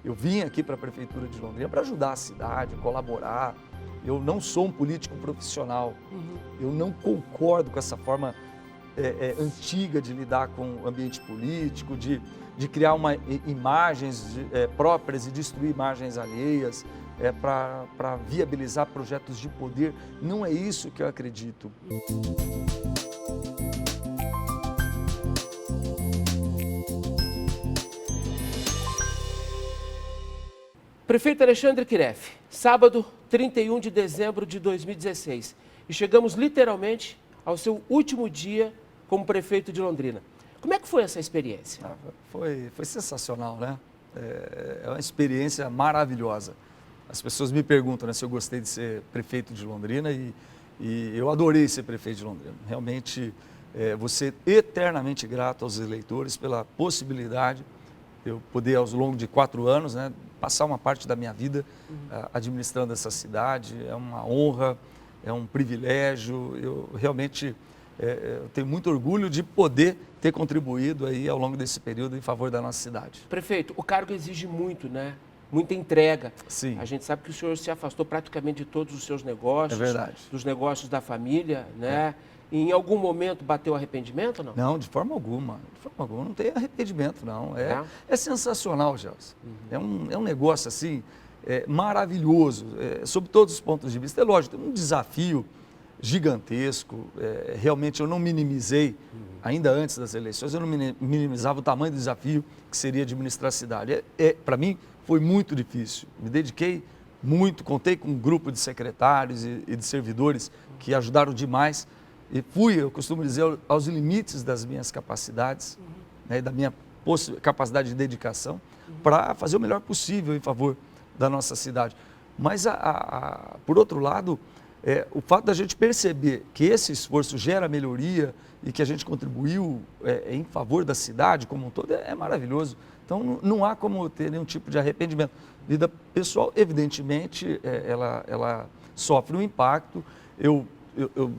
Eu vim aqui para a Prefeitura de Londrina para ajudar a cidade, colaborar. Eu não sou um político profissional. Eu não concordo com essa forma antiga de lidar com o ambiente político, de criar imagens próprias e destruir imagens alheias para viabilizar projetos de poder. Não é isso que eu acredito. Prefeito Alexandre Quireffe, sábado 31 de dezembro de 2016. E chegamos literalmente ao seu último dia como prefeito de Londrina. Como é que foi essa experiência? Foi sensacional, né? É uma experiência maravilhosa. As pessoas me perguntam, né, se eu gostei de ser prefeito de Londrina e eu adorei ser prefeito de Londrina. Realmente, vou ser eternamente grato aos eleitores pela possibilidade de eu poder, ao longo de 4 anos, né, passar uma parte da minha vida administrando essa cidade. É uma honra, é um privilégio. Eu realmente eu tenho muito orgulho de poder ter contribuído aí ao longo desse período em favor da nossa cidade. Prefeito, o cargo exige muito, né? Muita entrega. Sim. A gente sabe que o senhor se afastou praticamente de todos os seus negócios. É verdade. Dos negócios da família, né? E em algum momento bateu arrependimento ou não? Não, de forma alguma. De forma alguma. Não tem arrependimento, não. É sensacional, Gelson. É um negócio assim, maravilhoso, sob todos os pontos de vista. É lógico, tem um desafio gigantesco. Realmente eu não minimizei, ainda antes das eleições, eu não minimizava o tamanho do desafio que seria administrar a cidade. Para mim, foi muito difícil. Me dediquei muito, contei com um grupo de secretários e de servidores que ajudaram demais. E eu costumo dizer, aos limites das minhas capacidades, né, da minha capacidade de dedicação, para fazer o melhor possível em favor da nossa cidade. Mas, por outro lado, o fato da gente perceber que esse esforço gera melhoria e que a gente contribuiu em favor da cidade como um todo é maravilhoso. Então, não há como ter nenhum tipo de arrependimento. Vida pessoal, evidentemente, ela sofre um impacto.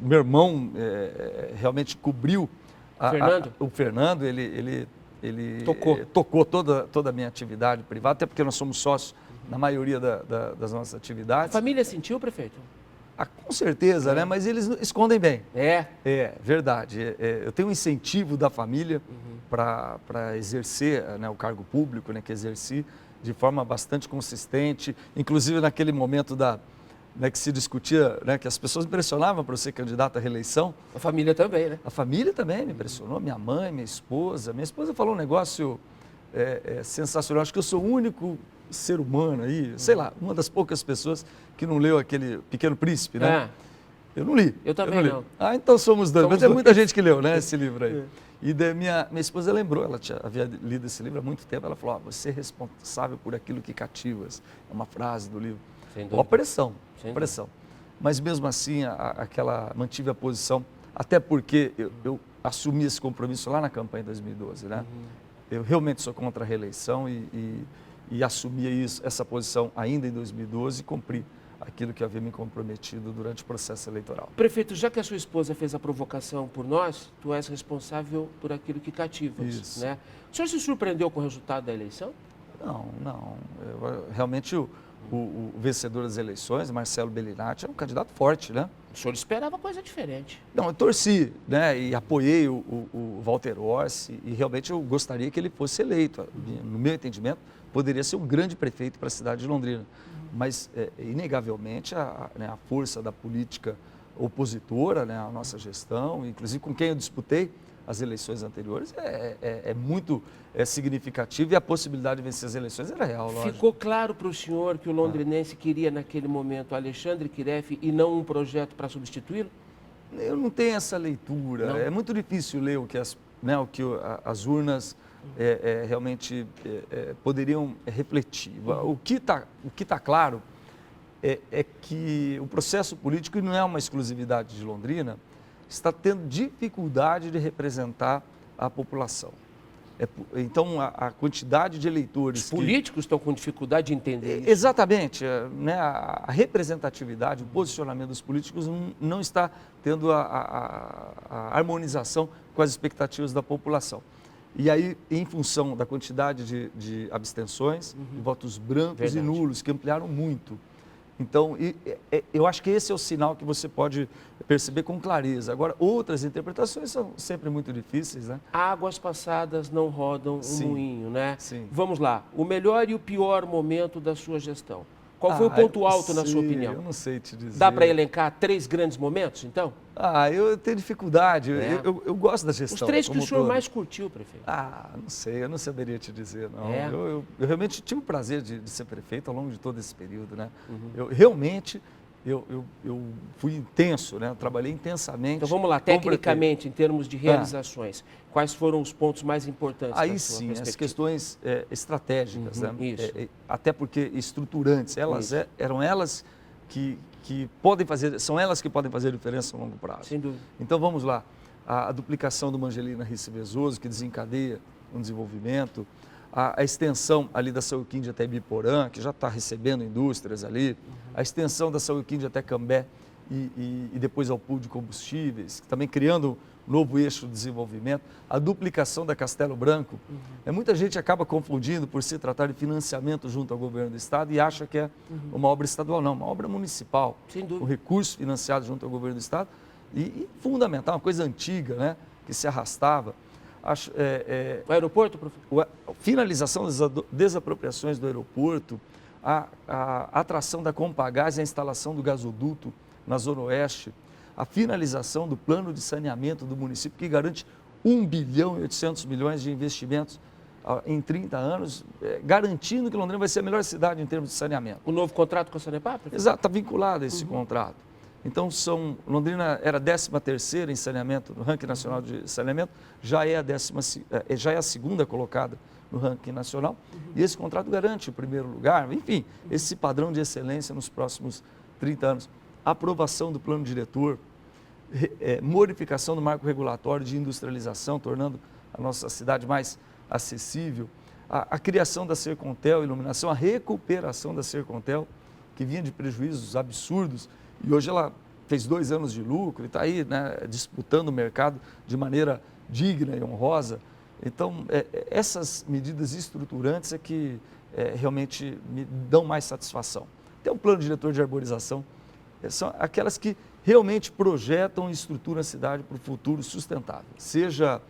Meu irmão realmente cobriu o Fernando, ele tocou toda a minha atividade privada, até porque nós somos sócios na maioria das nossas atividades. A família sentiu, prefeito? Com certeza, né? Mas eles escondem bem. É Verdade. Eu tenho um incentivo da família para exercer, né, o cargo público, né, que exerci de forma bastante consistente, inclusive naquele momento né, que se discutia, né, que as pessoas me pressionavam para eu ser candidato à reeleição. A família também, né? A família também me pressionou, minha mãe, minha esposa. Minha esposa falou um negócio sensacional. Acho que eu sou o único ser humano aí, sei lá, uma das poucas pessoas que não leu aquele Pequeno Príncipe, né? Eu não li. Eu também não. Então somos dois. Mas tem muita gente que leu, né, esse livro aí. E daí minha esposa lembrou, ela havia lido esse livro há muito tempo, ela falou, você é responsável por aquilo que cativas. É uma frase do livro. Ó, pressão. Mas mesmo assim, mantive a posição, até porque eu assumi esse compromisso lá na campanha de 2012, né? Eu realmente sou contra a reeleição e assumi essa posição ainda em 2012 e cumpri aquilo que havia me comprometido durante o processo eleitoral. Prefeito, já que a sua esposa fez a provocação por nós, tu és responsável por aquilo que cativas, Isso. né? O senhor se surpreendeu com o resultado da eleição? Não. Realmente o vencedor das eleições, Marcelo Bellinati, é um candidato forte, né? O senhor esperava coisa diferente. Não, eu torci, né, e apoiei o Walter Orsi e realmente eu gostaria que ele fosse eleito. No meu entendimento, poderia ser um grande prefeito para a cidade de Londrina. Mas, inegavelmente, a força da política opositora, né, à nossa gestão, inclusive com quem eu disputei as eleições anteriores, é muito significativo e a possibilidade de vencer as eleições era real, lógico. Ficou claro para o senhor que o londrinense queria, naquele momento, Alexandre Quireffe e não um projeto para substituí-lo? Eu não tenho essa leitura. Não? É muito difícil ler o que as urnas realmente poderiam refletir. O que tá claro é que o processo político, e não é uma exclusividade de Londrina, está tendo dificuldade de representar a população. Então, a quantidade de eleitores... Os políticos estão com dificuldade de entender isso. Exatamente. Né, a representatividade, o posicionamento dos políticos não está tendo a harmonização com as expectativas da população. E aí, em função da quantidade de abstenções, votos brancos e nulos, que ampliaram muito. Então, eu acho que esse é o sinal que você pode perceber com clareza. Agora, outras interpretações são sempre muito difíceis, né? Águas passadas não rodam Sim, um moinho, né? Sim. Vamos lá, o melhor e o pior momento da sua gestão. Qual foi o ponto alto, na sua opinião? Eu não sei te dizer. Dá para elencar 3 grandes momentos, então? Eu tenho dificuldade. Eu gosto da gestão. Os 3 que o senhor todo. mais curtiu, prefeito. Não sei, eu não saberia te dizer, não. É? Eu realmente tive o prazer de ser prefeito ao longo de todo esse período, né? Eu realmente, eu fui intenso, né? Eu trabalhei intensamente. Então vamos lá, tecnicamente, em termos de realizações, quais foram os pontos mais importantes? Aí sim, as questões estratégicas, né? Isso. Até porque estruturantes, eram elas que podem fazer, são elas que podem fazer diferença a longo prazo. Sem dúvida. Então vamos lá, a duplicação do Mangelina Rice-Vezoso, que desencadeia um desenvolvimento, a extensão ali da Sauquinde até Ibiporã, que já está recebendo indústrias ali, a extensão da Sauquinde até Cambé e depois ao pool de combustíveis, também criando um novo eixo de desenvolvimento, a duplicação da Castelo Branco. Muita gente acaba confundindo por se tratar de financiamento junto ao governo do estado e acha que é uma obra estadual, não, uma obra municipal, com recursos financiados junto ao governo do estado e fundamental, uma coisa antiga, né, que se arrastava. O aeroporto, professor? A finalização das desapropriações do aeroporto, a atração da Compagás e a instalação do gasoduto na Zona Oeste, a finalização do plano de saneamento do município, que garante 1 bilhão e 800 milhões de investimentos em 30 anos, garantindo que Londrina vai ser a melhor cidade em termos de saneamento. O novo contrato com a Sanepar? Exato, está vinculado a esse contrato. Então, Londrina era a 13ª em saneamento, no ranking nacional de saneamento, já é a segunda colocada no ranking nacional, e esse contrato garante o primeiro lugar, enfim, esse padrão de excelência nos próximos 30 anos. Aprovação do plano diretor, modificação do marco regulatório de industrialização, tornando a nossa cidade mais acessível, a criação da Sercontel, iluminação, a recuperação da Sercontel, que vinha de prejuízos absurdos, e hoje ela fez 2 anos de lucro e está aí, né, disputando o mercado de maneira digna e honrosa. Então, essas medidas estruturantes é que realmente me dão mais satisfação. Tem um plano diretor de arborização, são aquelas que realmente projetam e estruturam a cidade para o futuro sustentável. Seja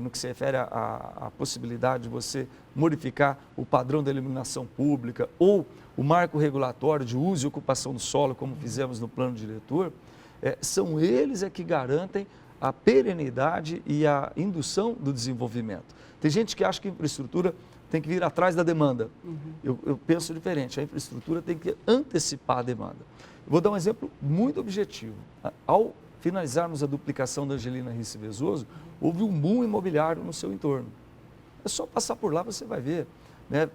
no que se refere à possibilidade de você modificar o padrão da iluminação pública ou o marco regulatório de uso e ocupação do solo, como fizemos no plano diretor, são eles que garantem a perenidade e a indução do desenvolvimento. Tem gente que acha que a infraestrutura tem que vir atrás da demanda. Eu penso diferente, a infraestrutura tem que antecipar a demanda. Eu vou dar um exemplo muito objetivo. Ao finalizarmos a duplicação da Angelina Rice-Vezoso, houve um boom imobiliário no seu entorno. É só passar por lá, você vai ver. Né?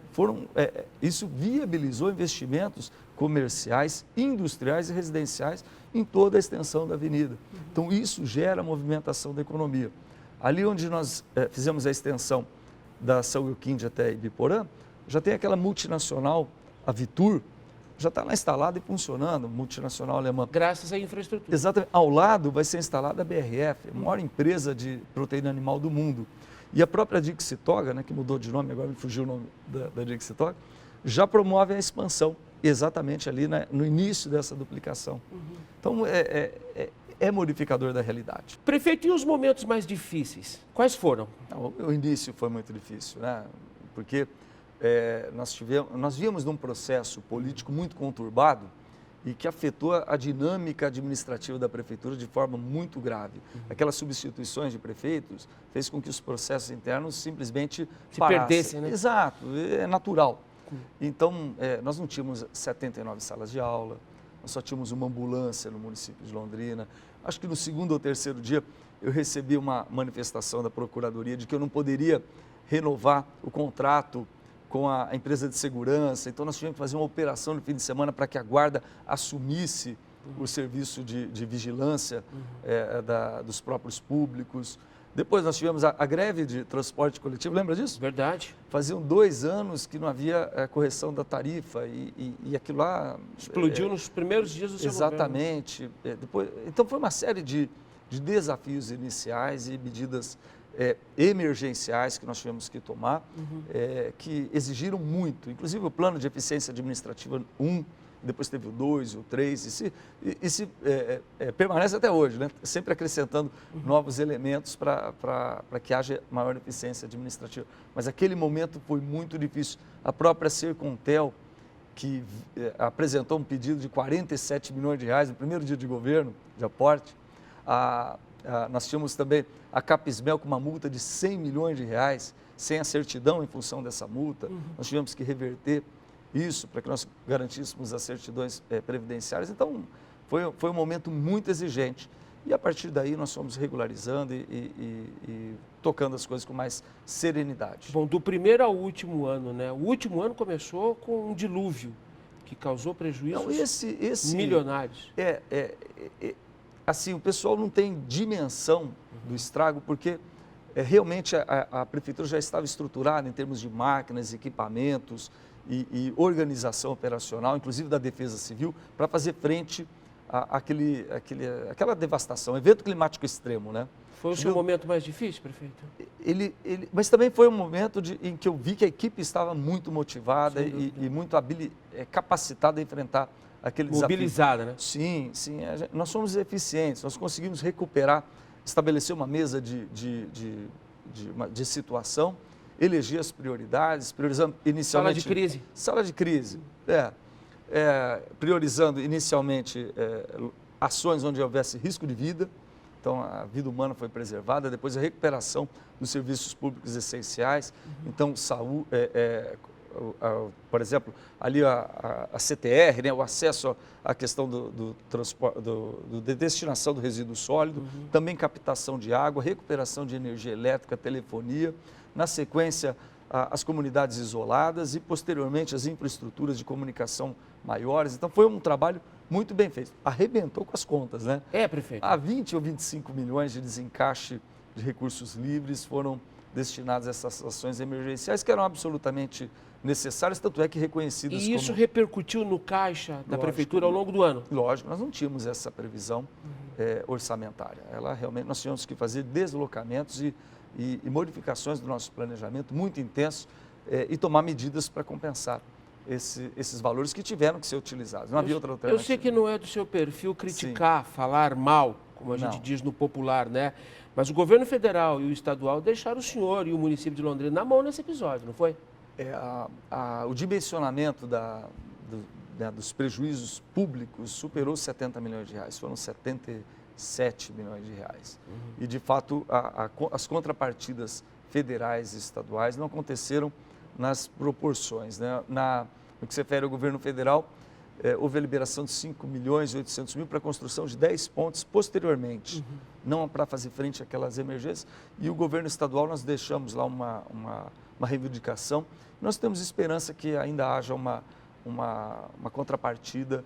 Isso viabilizou investimentos comerciais, industriais e residenciais em toda a extensão da avenida. Então, isso gera movimentação da economia. Ali onde nós fizemos a extensão da Sauquinde até Ibiporã, já tem aquela multinacional, a Vitur, já está lá instalada e funcionando, multinacional alemã. Graças à infraestrutura. Exatamente. Ao lado vai ser instalada a BRF, a maior empresa de proteína animal do mundo. E a própria Dixitoga, né, que mudou de nome, agora me fugiu o nome da Dixitoga, já promove a expansão, exatamente ali, né, no início dessa duplicação. Então, é modificador da realidade. Prefeito, e os momentos mais difíceis? Quais foram? O início foi muito difícil, né? Porque nós víamos num processo político muito conturbado e que afetou a dinâmica administrativa da prefeitura de forma muito grave. Aquelas substituições de prefeitos fez com que os processos internos simplesmente se perdessem, né? Exato, é natural. Então, nós não tínhamos 79 salas de aula, nós só tínhamos uma ambulância no município de Londrina. Acho que no 2º ou 3º dia eu recebi uma manifestação da Procuradoria de que eu não poderia renovar o contrato com a empresa de segurança, então nós tivemos que fazer uma operação no fim de semana para que a guarda assumisse o serviço de vigilância dos próprios públicos. Depois nós tivemos a greve de transporte coletivo, lembra disso? Verdade. Faziam 2 anos que não havia correção da tarifa e aquilo lá... Explodiu nos primeiros dias do seu governo. Exatamente. Então foi uma série de desafios iniciais e medidas emergenciais que nós tivemos que tomar, que exigiram muito, inclusive o plano de eficiência administrativa 1, depois teve o 2, o 3, permanece até hoje, né? Sempre acrescentando novos elementos para que haja maior eficiência administrativa. Mas aquele momento foi muito difícil. A própria Sercontel, que apresentou um pedido de 47 milhões de reais no primeiro dia de governo, de aporte, nós tínhamos também a Capismel com uma multa de 100 milhões de reais, sem a certidão em função dessa multa. Nós tivemos que reverter isso para que nós garantíssemos as certidões previdenciárias. Então, foi um momento muito exigente. E a partir daí nós fomos regularizando e tocando as coisas com mais serenidade. Bom, do primeiro ao último ano, né? O último ano começou com um dilúvio que causou prejuízos milionários. Assim, o pessoal não tem dimensão do estrago, porque realmente a prefeitura já estava estruturada em termos de máquinas, equipamentos e organização operacional, inclusive da Defesa Civil, para fazer frente àquela devastação, evento climático extremo, né? Foi o seu momento mais difícil, prefeito? Mas também foi um momento em que eu vi que a equipe estava muito motivada e muito capacitada a enfrentar aquele desafio. Mobilizada, né? Sim, nós somos eficientes, nós conseguimos recuperar, estabelecer uma mesa de situação, eleger as prioridades, priorizando inicialmente... Sala de crise, priorizando inicialmente ações onde houvesse risco de vida, então a vida humana foi preservada, depois a recuperação dos serviços públicos essenciais, então saúde, por exemplo, ali a CTR, né, o acesso à questão do transporte, de destinação do resíduo sólido, também captação de água, recuperação de energia elétrica, telefonia, na sequência as comunidades isoladas e posteriormente as infraestruturas de comunicação maiores. Então foi um trabalho muito bem feito. Arrebentou com as contas, né? Prefeito. 20 ou 25 milhões de desencaixe de recursos livres foram destinados a essas ações emergenciais que eram absolutamente necessárias, tanto é que reconhecidas como... E isso repercutiu no caixa da prefeitura ao longo do ano? Lógico, nós não tínhamos essa previsão orçamentária. Nós tínhamos que fazer deslocamentos e modificações do nosso planejamento muito intenso e tomar medidas para compensar esses valores que tiveram que ser utilizados. Não havia outra alternativa. Eu sei que não é do seu perfil criticar, falar mal, como a gente diz no popular, né? Mas o governo federal e o estadual deixaram o senhor e o município de Londrina na mão nesse episódio, não foi? O dimensionamento dos prejuízos públicos superou 70 milhões de reais, foram 77 milhões de reais. E, de fato, as contrapartidas federais e estaduais não aconteceram nas proporções, né? No que se refere ao governo federal, houve a liberação de 5 milhões e 800 mil para a construção de 10 pontes posteriormente, não para fazer frente àquelas emergências. E o governo estadual, nós deixamos lá uma reivindicação. Nós temos esperança que ainda haja uma contrapartida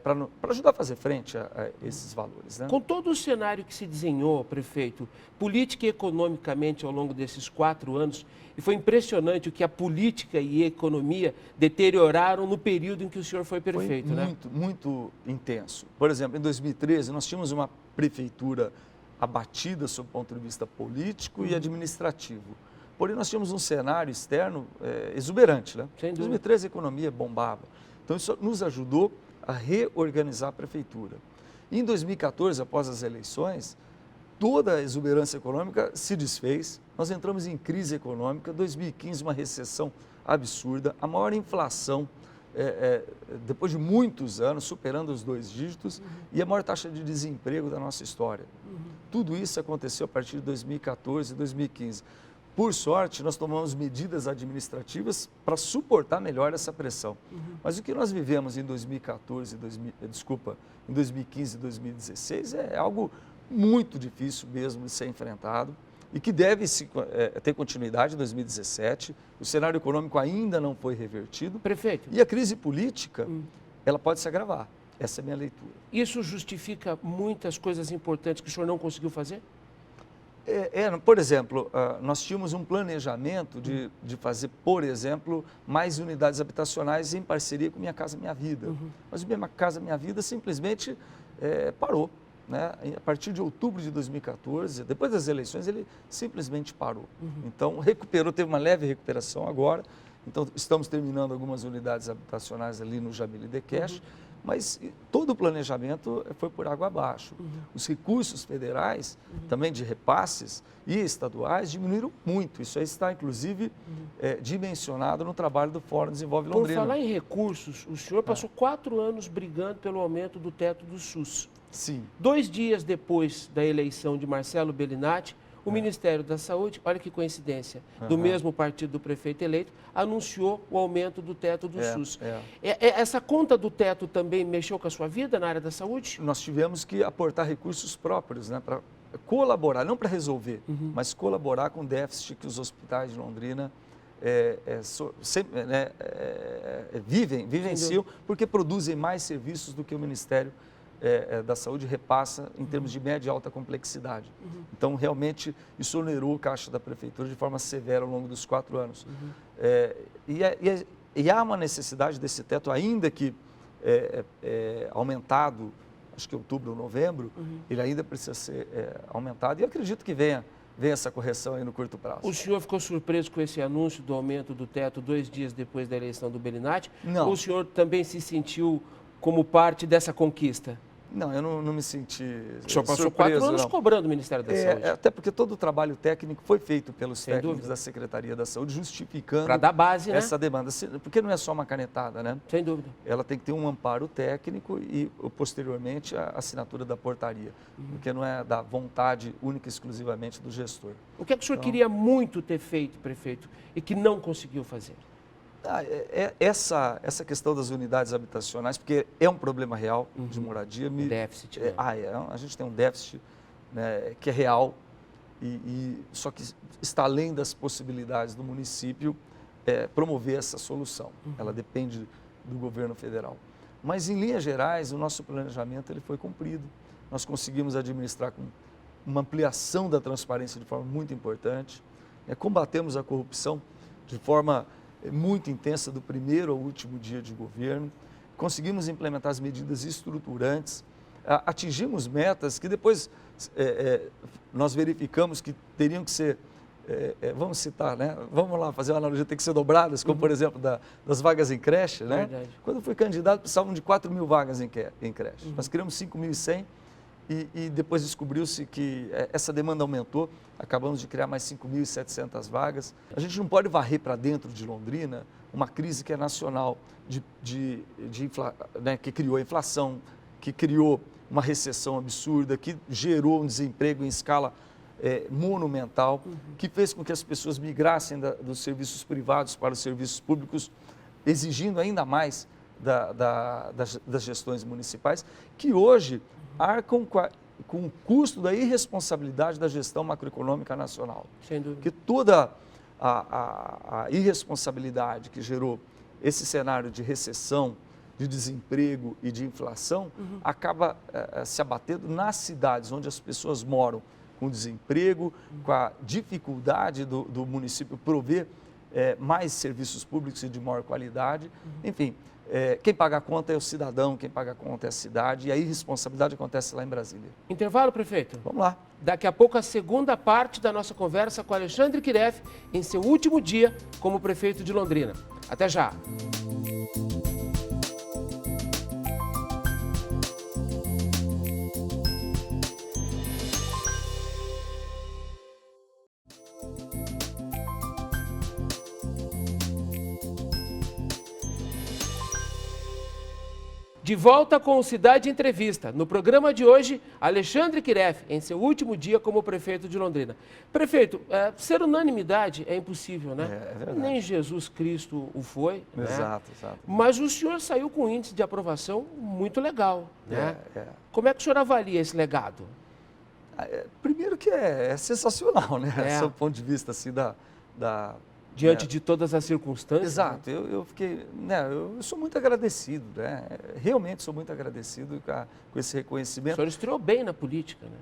para ajudar a fazer frente a esses valores, né? Com todo o cenário que se desenhou, prefeito, política e economicamente ao longo desses 4 anos, e foi impressionante o que a política e a economia deterioraram no período em que o senhor foi prefeito, né? Muito intenso. Por exemplo, em 2013, nós tínhamos uma prefeitura abatida sob o ponto de vista político e administrativo. Porém, nós tínhamos um cenário externo exuberante, né? Em 2013, a economia bombava. Então, isso nos ajudou a reorganizar a prefeitura. E em 2014, após as eleições, toda a exuberância econômica se desfez, nós entramos em crise econômica, 2015 uma recessão absurda, a maior inflação depois de muitos anos, superando os 2 dígitos, e a maior taxa de desemprego da nossa história. Tudo isso aconteceu a partir de 2014 e 2015. Por sorte, nós tomamos medidas administrativas para suportar melhor essa pressão. Mas o que nós vivemos em 2015 e 2016 é algo muito difícil mesmo de ser enfrentado e que deve ter continuidade em 2017. O cenário econômico ainda não foi revertido. Prefeito. E a crise política, ela pode se agravar. Essa é a minha leitura. Isso justifica muitas coisas importantes que o senhor não conseguiu fazer? Por exemplo, nós tínhamos um planejamento de fazer, por exemplo, mais unidades habitacionais em parceria com Minha Casa Minha Vida. Mas o Minha Casa Minha Vida simplesmente parou. né, a partir de outubro de 2014, depois das eleições, ele simplesmente parou. Então, recuperou, teve uma leve recuperação agora. Então, estamos terminando algumas unidades habitacionais ali no Jamil Idequeche, mas todo o planejamento foi por água abaixo. Os recursos federais, também de repasses e estaduais, diminuíram muito. Isso aí está, inclusive, dimensionado no trabalho do Fórum Desenvolve Londrina. Por falar em recursos, o senhor passou 4 anos brigando pelo aumento do teto do SUS. Sim. 2 dias depois da eleição de Marcelo Bellinati, o Ministério da Saúde, olha que coincidência, do mesmo partido do prefeito eleito, anunciou o aumento do teto do SUS. Essa conta do teto também mexeu com a sua vida na área da saúde? Nós tivemos que aportar recursos próprios, né, para colaborar, não para resolver, mas colaborar com o déficit que os hospitais de Londrina vivenciam, porque produzem mais serviços do que o Ministério da Saúde repassa em termos de média e alta complexidade. Então, realmente, isso onerou o caixa da Prefeitura de forma severa ao longo dos 4 anos. E há uma necessidade desse teto, ainda que aumentado, acho que outubro ou novembro, ele ainda precisa ser aumentado, e eu acredito que venha essa correção aí no curto prazo. O senhor ficou surpreso com esse anúncio do aumento do teto 2 dias depois da eleição do Bellinati? Não. Ou o senhor também se sentiu como parte dessa conquista? Não, eu não me senti O senhor passou surpreso, 4 anos cobrando o Ministério da Saúde. Até porque todo o trabalho técnico foi feito pelos Sem técnicos dúvida. da Secretaria da Saúde, justificando Para dar base, né? essa demanda. Porque não é só uma canetada, né? Sem dúvida. Ela tem que ter um amparo técnico e, posteriormente, a assinatura da portaria, porque não é da vontade única e exclusivamente do gestor. O que é que o senhor queria muito ter feito, prefeito, e que não conseguiu fazer? Essa questão das unidades habitacionais, porque é um problema real de moradia. Déficit. Né? A gente tem um déficit, né, que é real, só que está além das possibilidades do município promover essa solução. Ela depende do governo federal. Mas, em linhas gerais, o nosso planejamento ele foi cumprido. Nós conseguimos administrar com uma ampliação da transparência de forma muito importante. Combatemos a corrupção de forma muito intensa do primeiro ao último dia de governo, conseguimos implementar as medidas estruturantes, atingimos metas que depois nós verificamos que teriam que ser, vamos citar, né? Vamos lá, fazer uma analogia, tem que ser dobradas, como por exemplo das vagas em creche, né? Verdade. Quando eu fui candidato, precisavam de 4.000 vagas em creche, nós criamos 5.100 e depois descobriu-se que essa demanda aumentou, acabamos de criar mais 5.700 vagas. A gente não pode varrer para dentro de Londrina uma crise que é nacional, né, que criou a inflação, que criou uma recessão absurda, que gerou um desemprego em escala monumental, que fez com que as pessoas migrassem dos serviços privados para os serviços públicos, exigindo ainda mais das gestões municipais, que hoje arcam com o custo da irresponsabilidade da gestão macroeconômica nacional. Sem dúvida. Porque toda a irresponsabilidade que gerou esse cenário de recessão, de desemprego e de inflação, acaba se abatendo nas cidades onde as pessoas moram, com desemprego, com a dificuldade do município prover mais serviços públicos e de maior qualidade. Enfim, quem paga a conta é o cidadão, quem paga a conta é a cidade, e a irresponsabilidade acontece lá em Brasília. Intervalo, prefeito? Vamos lá. Daqui a pouco a segunda parte da nossa conversa com Alexandre Kireff em seu último dia como prefeito de Londrina. Até já! De volta com o Cidade Entrevista. No programa de hoje, Alexandre Kireff, em seu último dia como prefeito de Londrina. Prefeito, ser unanimidade é impossível, né? É verdade. Nem Jesus Cristo o foi. Exato, né? exato. Mas o senhor saiu com um índice de aprovação muito legal, né? Como é que o senhor avalia esse legado? Primeiro que é sensacional, né? Do ponto de vista assim, diante de todas as circunstâncias. Exato, né? eu fiquei, né, eu sou muito agradecido, né? Realmente sou muito agradecido com esse reconhecimento. O senhor estreou bem na política, né?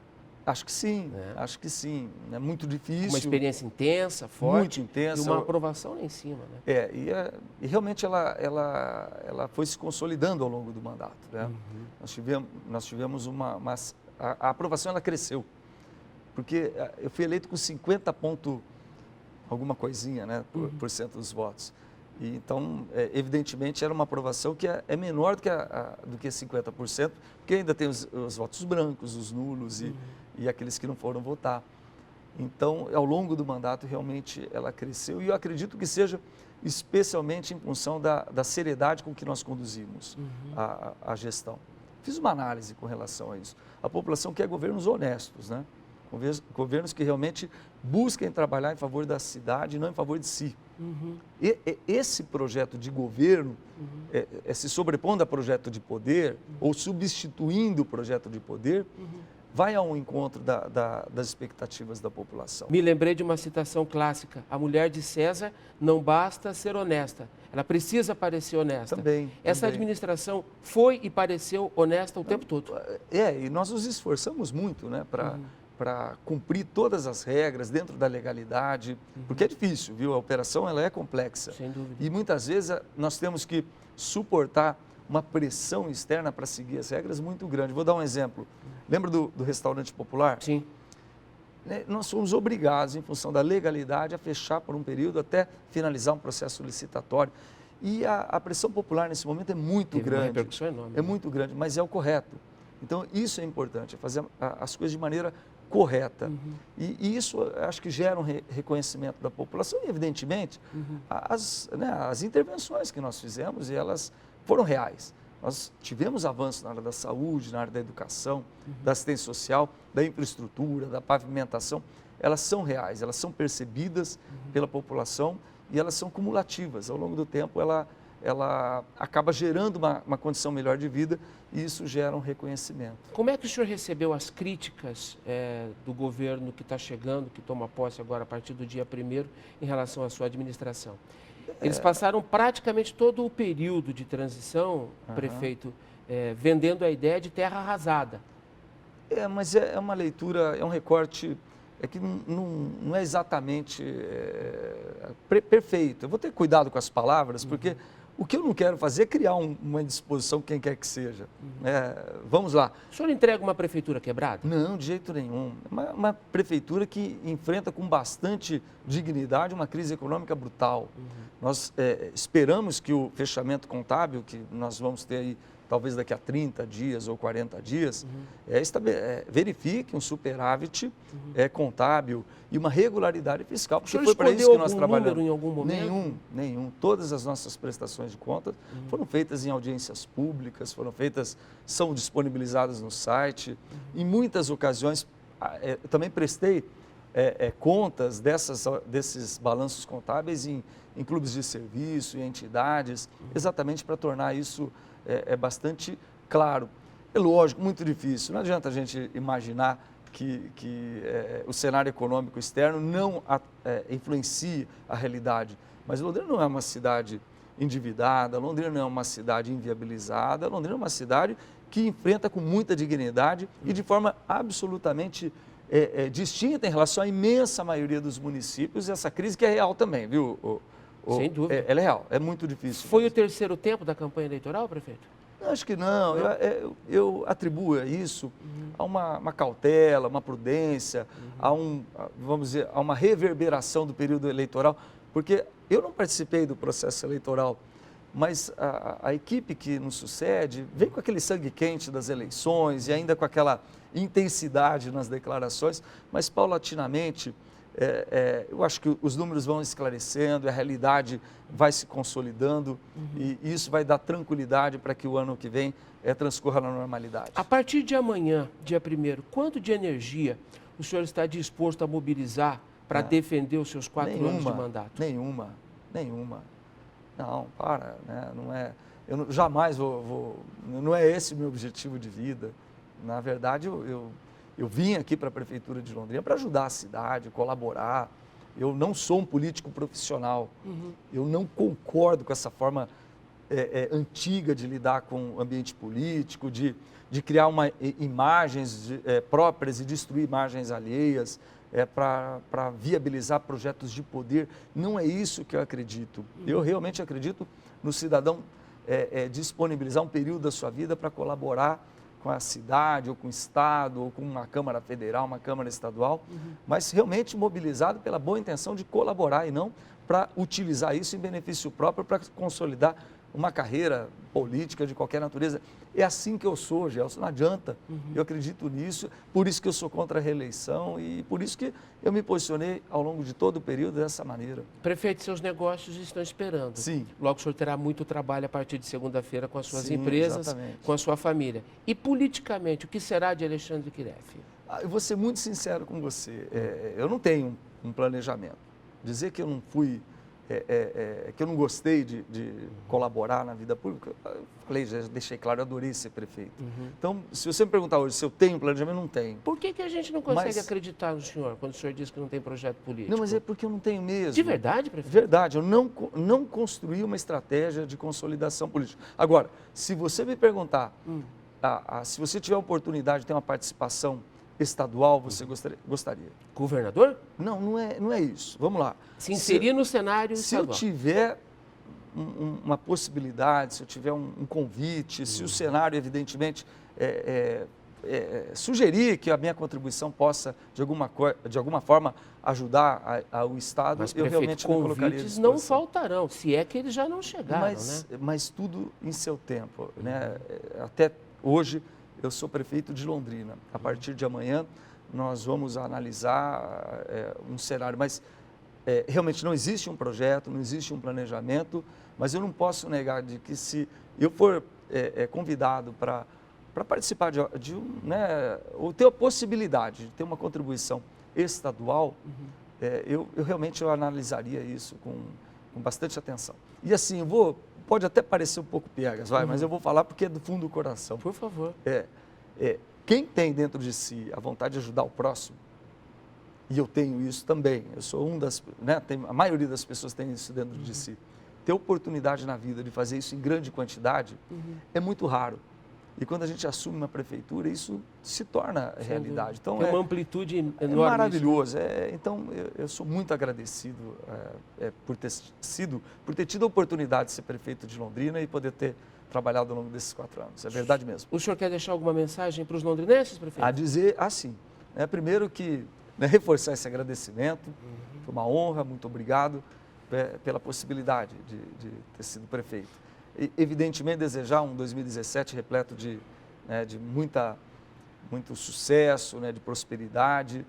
Acho que sim, acho que sim. É muito difícil. Uma experiência intensa, forte. Muito intensa. E uma aprovação lá em cima, né? E realmente ela foi se consolidando ao longo do mandato, né? Nós tivemos a aprovação ela cresceu, porque eu fui eleito com 50 ponto alguma coisinha, né, por cento dos votos. E, então, evidentemente, era uma aprovação que é menor do que 50%, porque ainda tem os votos brancos, os nulos e aqueles que não foram votar. Então, ao longo do mandato, realmente, ela cresceu e eu acredito que seja especialmente em função da seriedade com que nós conduzimos a gestão. Fiz uma análise com relação a isso. A população quer governos honestos, né? Governos que realmente busquem trabalhar em favor da cidade e não em favor de si. E esse projeto de governo, se sobrepondo a projeto de poder ou substituindo o projeto de poder, vai ao encontro das expectativas da população. Me lembrei de uma citação clássica. A mulher de César não basta ser honesta, ela precisa parecer honesta. Também. Essa administração foi e pareceu honesta o tempo todo. E nós nos esforçamos muito, né, para cumprir todas as regras dentro da legalidade, porque é difícil, viu? A operação ela é complexa. Sem dúvida. E muitas vezes nós temos que suportar uma pressão externa para seguir as regras muito grande. Vou dar um exemplo. Lembra do restaurante popular? Sim. Nós fomos obrigados, em função da legalidade, a fechar por um período até finalizar um processo licitatório. E a pressão popular nesse momento é muito grande. Uma repercussão enorme. É muito grande, mas é o correto. Então, isso é importante, é fazer as coisas de maneira correta. E isso acho que gera um reconhecimento da população e, evidentemente, as intervenções que nós fizemos, e elas foram reais. Nós tivemos avanços na área da saúde, na área da educação, da assistência social, da infraestrutura, da pavimentação. Elas são reais, elas são percebidas pela população e elas são cumulativas. Ao longo do tempo, ela acaba gerando uma condição melhor de vida e isso gera um reconhecimento. Como é que o senhor recebeu as críticas do governo que está chegando, que toma posse agora a partir do dia 1º, em relação à sua administração? Eles passaram praticamente todo o período de transição, prefeito, vendendo a ideia de terra arrasada. Mas é uma leitura, é um recorte que não é exatamente perfeito. Eu vou ter cuidado com as palavras, porque o que eu não quero fazer é criar uma indisposição, quem quer que seja. Vamos lá. O senhor entrega uma prefeitura quebrada? Não, de jeito nenhum. Uma prefeitura que enfrenta com bastante dignidade uma crise econômica brutal. Nós esperamos que o fechamento contábil, que nós vamos ter aí talvez daqui a 30 dias ou 40 dias, verifique um superávit contábil e uma regularidade fiscal, porque foi para isso que nós trabalhamos. Em algum momento? Nenhum. Todas as nossas prestações de contas foram feitas em audiências públicas, são disponibilizadas no site. Em muitas ocasiões, eu também prestei contas desses balanços contábeis em clubes de serviço, em entidades, exatamente para tornar isso bastante claro. É lógico, muito difícil. Não adianta a gente imaginar que o cenário econômico externo não influencie a realidade. Mas Londrina não é uma cidade endividada, Londrina não é uma cidade inviabilizada, Londrina é uma cidade que enfrenta com muita dignidade e de forma absolutamente distinta em relação à imensa maioria dos municípios, essa crise que é real também, viu? Sem dúvida. Ela é real, é muito difícil. Foi o terceiro tempo da campanha eleitoral, prefeito? Acho que não. Eu atribuo isso a uma cautela, uma prudência, vamos dizer, a uma reverberação do período eleitoral, porque eu não participei do processo eleitoral, mas a equipe que nos sucede vem com aquele sangue quente das eleições e ainda com aquela intensidade nas declarações, mas paulatinamente eu acho que os números vão esclarecendo, a realidade vai se consolidando e isso vai dar tranquilidade para que o ano que vem transcorra na normalidade. A partir de amanhã, dia 1º, quanto de energia o senhor está disposto a mobilizar para defender os seus 4 anos de mandato? Nenhuma. Não, né? Não é, eu jamais não é esse o meu objetivo de vida. Na verdade, eu vim aqui para a Prefeitura de Londrina para ajudar a cidade, colaborar. Eu não sou um político profissional. Eu não concordo com essa forma antiga de lidar com o ambiente político, de criar imagens próprias e destruir imagens alheias para viabilizar projetos de poder. Não é isso que eu acredito. Eu realmente acredito no cidadão disponibilizar um período da sua vida para colaborar a cidade, ou com o Estado, ou com uma Câmara Federal, uma Câmara Estadual, mas realmente mobilizado pela boa intenção de colaborar e não para utilizar isso em benefício próprio para consolidar uma carreira política de qualquer natureza. É assim que eu sou, Gelson, não adianta. Eu acredito nisso, por isso que eu sou contra a reeleição e por isso que eu me posicionei ao longo de todo o período dessa maneira. Prefeito, seus negócios estão esperando. Sim. Logo o senhor terá muito trabalho a partir de segunda-feira com as suas Sim, empresas, exatamente. com a sua família. E politicamente, o que será de Alexandre Quireffe? Eu vou ser muito sincero com você, eu não tenho um planejamento. Dizer que eu não fui, que eu não gostei de colaborar na vida pública, eu falei, já deixei claro, eu adorei ser prefeito. Então, se você me perguntar hoje se eu tenho planejamento, não tenho. Por que a gente não consegue acreditar no senhor, quando o senhor diz que não tem projeto político? Não, mas é porque eu não tenho mesmo. De verdade, prefeito? Verdade, eu não construí uma estratégia de consolidação política. Agora, se você me perguntar, se você tiver a oportunidade de ter uma participação estadual, você gostaria? Governador? Não, não é isso. Vamos lá. Se inserir no cenário Se estadual. eu tiver uma possibilidade, se eu tiver um convite, se o cenário, evidentemente, sugerir que a minha contribuição possa, de alguma forma, ajudar o Estado, Mas, eu prefeito, realmente me colocaria à convites disposição. não faltarão, se é que eles já não chegaram, né? Mas tudo em seu tempo, né? Até hoje, eu sou prefeito de Londrina. A partir de amanhã, nós vamos analisar um cenário, mas realmente não existe um projeto, não existe um planejamento, mas eu não posso negar de que se eu for convidado para participar ou ter a possibilidade de ter uma contribuição estadual, eu realmente analisaria isso com bastante atenção. E assim, pode até parecer um pouco piegas, mas eu vou falar porque é do fundo do coração. Por favor. Quem tem dentro de si a vontade de ajudar o próximo, e eu tenho isso também, eu sou a maioria das pessoas tem isso dentro de si, ter oportunidade na vida de fazer isso em grande quantidade é muito raro. E quando a gente assume uma prefeitura, isso se torna realidade. Então, tem uma amplitude enorme. É maravilhoso. Então, eu sou muito agradecido por ter tido a oportunidade de ser prefeito de Londrina e poder ter trabalhado ao longo desses 4 anos. É verdade mesmo. O senhor quer deixar alguma mensagem para os londrinenses, prefeito? A dizer assim, primeiro que reforçar esse agradecimento, foi uma honra, muito obrigado pela possibilidade de ter sido prefeito. E, evidentemente, desejar um 2017 repleto de muito sucesso, de prosperidade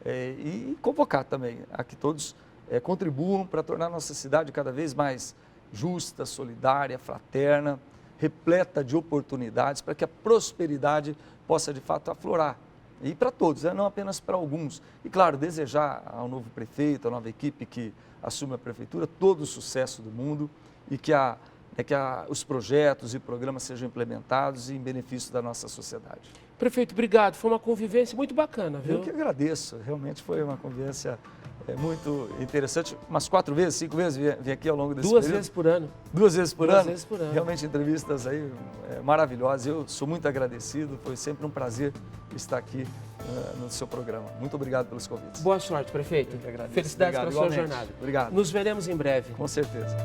e convocar também a que todos contribuam para tornar nossa cidade cada vez mais justa, solidária, fraterna, repleta de oportunidades para que a prosperidade possa de fato aflorar. E para todos, não apenas para alguns. E claro, desejar ao novo prefeito, à nova equipe que assume a prefeitura, todo o sucesso do mundo e que os projetos e programas sejam implementados em benefício da nossa sociedade. Prefeito, obrigado. Foi uma convivência muito bacana, viu? Eu que agradeço. Realmente foi uma convivência muito interessante. Umas 4 vezes, 5 vezes vim aqui ao longo desse período. 2 vezes por ano. 2 vezes por ano? 2 vezes por ano. Realmente entrevistas aí maravilhosas. Eu sou muito agradecido. Foi sempre um prazer estar aqui no seu programa. Muito obrigado pelos convites. Boa sorte, prefeito. Eu que agradeço. Felicidades para a sua igualmente. jornada. Obrigado. Nos veremos em breve. Com certeza.